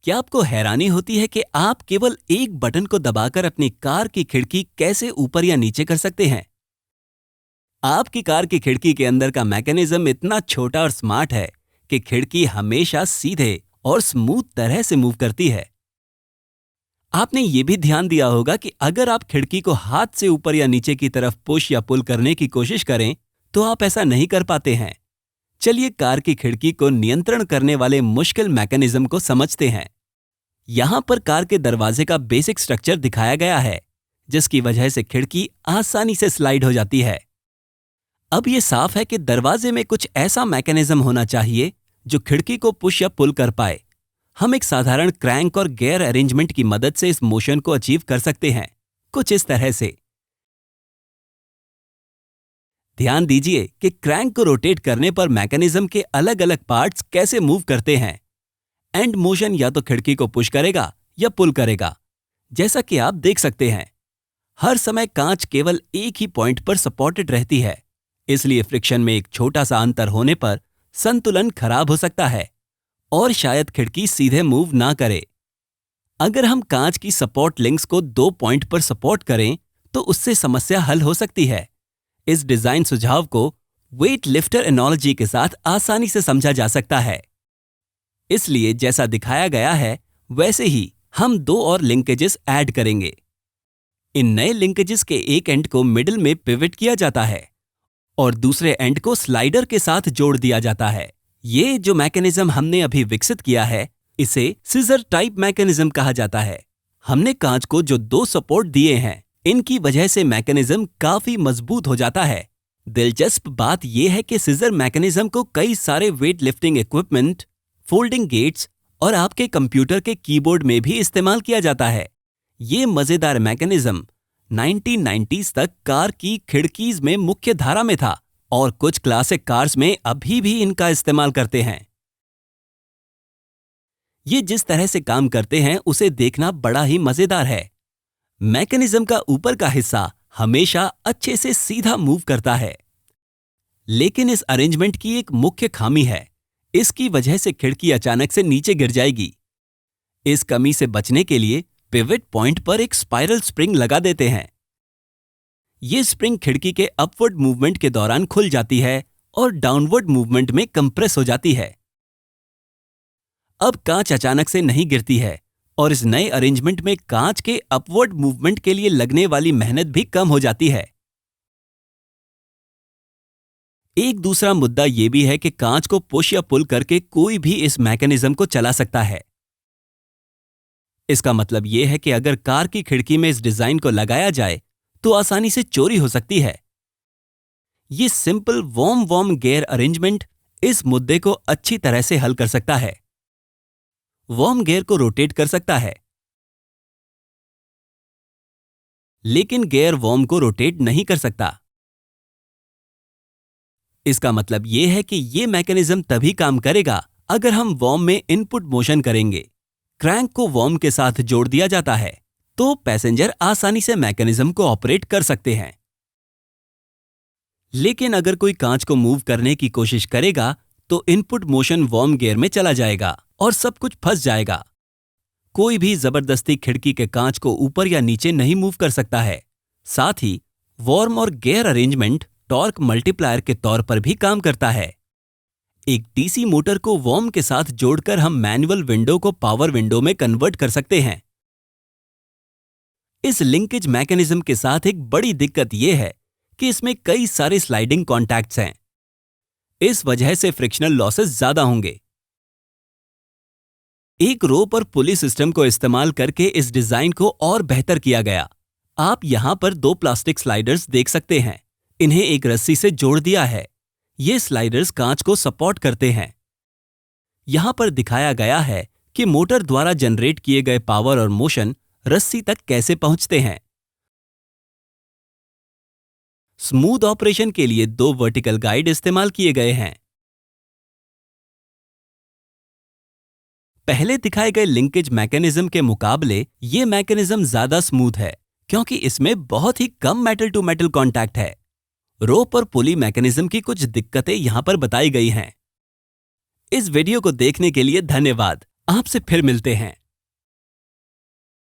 क्या आपको हैरानी होती है कि आप केवल एक बटन को दबाकर अपनी कार की खिड़की कैसे ऊपर या नीचे कर सकते हैं? आपकी कार की खिड़की के अंदर का मैकेनिज्म इतना छोटा और स्मार्ट है कि खिड़की हमेशा सीधे और स्मूथ तरह से मूव करती है। आपने ये भी ध्यान दिया होगा कि अगर आप खिड़की को हाथ से ऊपर या नीचे की तरफ पुश या पुल करने की कोशिश करें, तो आप ऐसा नहीं कर पाते हैं। चलिए कार की खिड़की को नियंत्रण करने वाले मुश्किल मैकेनिज्म को समझते हैं। यहां पर कार के दरवाजे का बेसिक स्ट्रक्चर दिखाया गया है, जिसकी वजह से खिड़की आसानी से स्लाइड हो जाती है। अब यह साफ है कि दरवाजे में कुछ ऐसा मैकेनिज्म होना चाहिए जो खिड़की को पुश या पुल कर पाए। हम एक साधारण क्रैंक और गियर अरेंजमेंट की मदद से इस मोशन को अचीव कर सकते हैं, कुछ इस तरह से। ध्यान दीजिए कि क्रैंक को रोटेट करने पर मैकेनिज्म के अलग अलग पार्ट्स कैसे मूव करते हैं। एंड मोशन या तो खिड़की को पुश करेगा या पुल करेगा, जैसा कि आप देख सकते हैं। हर समय कांच केवल एक ही पॉइंट पर सपोर्टेड रहती है, इसलिए फ्रिक्शन में एक छोटा सा अंतर होने पर संतुलन खराब हो सकता है और शायद खिड़की सीधे मूव ना करे। अगर हम कांच की सपोर्ट लिंक्स को 2 पॉइंट पर सपोर्ट करें तो उससे समस्या हल हो सकती है। इस डिजाइन सुझाव को वेट लिफ्टर एनालॉजी के साथ आसानी से समझा जा सकता है। इसलिए जैसा दिखाया गया है वैसे ही हम 2 और लिंकेजेस ऐड करेंगे। इन नए लिंकेजेस के एक एंड को मिडिल में पिवट किया जाता है और दूसरे एंड को स्लाइडर के साथ जोड़ दिया जाता है। ये जो मैकेनिज्म हमने अभी विकसित किया है, इसे सिजर टाइप मैकेनिज्म कहा जाता है। हमने कांच को जो 2 सपोर्ट दिए हैं, इनकी वजह से मैकेनिज्म काफी मजबूत हो जाता है। दिलचस्प बात यह है कि सिजर मैकेनिज्म को कई सारे weight lifting equipment, folding gates और आपके कंप्यूटर के कीबोर्ड में भी इस्तेमाल किया जाता है। ये मजेदार मैकेनिज्म 1990s तक कार की खिड़कीज में मुख्य धारा में था और कुछ क्लासिक कार्स में अभी भी इनका इस्तेमाल करते हैं। ये जिस तरह से काम करते हैं उसे देखना बड़ा ही मजेदार है। मैकेनिज्म का ऊपर का हिस्सा हमेशा अच्छे से सीधा मूव करता है, लेकिन इस अरेंजमेंट की एक मुख्य खामी है। इसकी वजह से खिड़की अचानक से नीचे गिर जाएगी। इस कमी से बचने के लिए पिवट पॉइंट पर एक स्पाइरल स्प्रिंग लगा देते हैं। ये स्प्रिंग खिड़की के अपवर्ड मूवमेंट के दौरान खुल जाती है और डाउनवर्ड मूवमेंट में कंप्रेस हो जाती है। अब कांच अचानक से नहीं गिरती है और इस नए अरेंजमेंट में कांच के अपवर्ड मूवमेंट के लिए लगने वाली मेहनत भी कम हो जाती है। एक दूसरा मुद्दा यह भी है कि कांच को पुश या पुल करके कोई भी इस मैकेनिज्म को चला सकता है। इसका मतलब यह है कि अगर कार की खिड़की में इस डिजाइन को लगाया जाए तो आसानी से चोरी हो सकती है। यह सिंपल वॉर्म गियर अरेंजमेंट इस मुद्दे को अच्छी तरह से हल कर सकता है। वॉर्म गियर को रोटेट कर सकता है, लेकिन गियर वॉर्म को रोटेट नहीं कर सकता। इसका मतलब यह है कि यह मैकेनिज्म तभी काम करेगा अगर हम वॉर्म में इनपुट मोशन करेंगे। क्रैंक को वॉर्म के साथ जोड़ दिया जाता है तो पैसेंजर आसानी से मैकेनिज्म को ऑपरेट कर सकते हैं। लेकिन अगर कोई कांच को मूव करने की कोशिश करेगा तो इनपुट मोशन वॉर्म गियर में चला जाएगा और सब कुछ फंस जाएगा। कोई भी जबरदस्ती खिड़की के कांच को ऊपर या नीचे नहीं मूव कर सकता है। साथ ही वॉर्म और गियर अरेंजमेंट टॉर्क मल्टीप्लायर के तौर पर भी काम करता है। एक डीसी मोटर को वॉर्म के साथ जोड़कर हम मैनुअल विंडो को पावर विंडो में कन्वर्ट कर सकते हैं। इस लिंकेज मैकेनिज्म के साथ एक बड़ी दिक्कत यह है कि इसमें कई सारे स्लाइडिंग कॉन्टैक्ट्स हैं। इस वजह से फ्रिक्शनल लॉसेस ज्यादा होंगे। एक रोप और पुली सिस्टम को इस्तेमाल करके इस डिजाइन को और बेहतर किया गया। आप यहां पर 2 प्लास्टिक स्लाइडर्स देख सकते हैं। इन्हें एक रस्सी से जोड़ दिया है। ये स्लाइडर्स कांच को सपोर्ट करते हैं। यहां पर दिखाया गया है कि मोटर द्वारा जनरेट किए गए पावर और मोशन रस्सी तक कैसे पहुंचते हैं। स्मूथ ऑपरेशन के लिए 2 वर्टिकल गाइड इस्तेमाल किए गए हैं। पहले दिखाए गए लिंकेज मैकेनिज्म के मुकाबले ये मैकेनिज्म ज्यादा स्मूथ है क्योंकि इसमें बहुत ही कम मेटल टू मेटल कॉन्टैक्ट है। रोप और पुली मैकेनिज्म की कुछ दिक्कतें यहां पर बताई गई हैं। इस वीडियो को देखने के लिए धन्यवाद। आपसे फिर मिलते हैं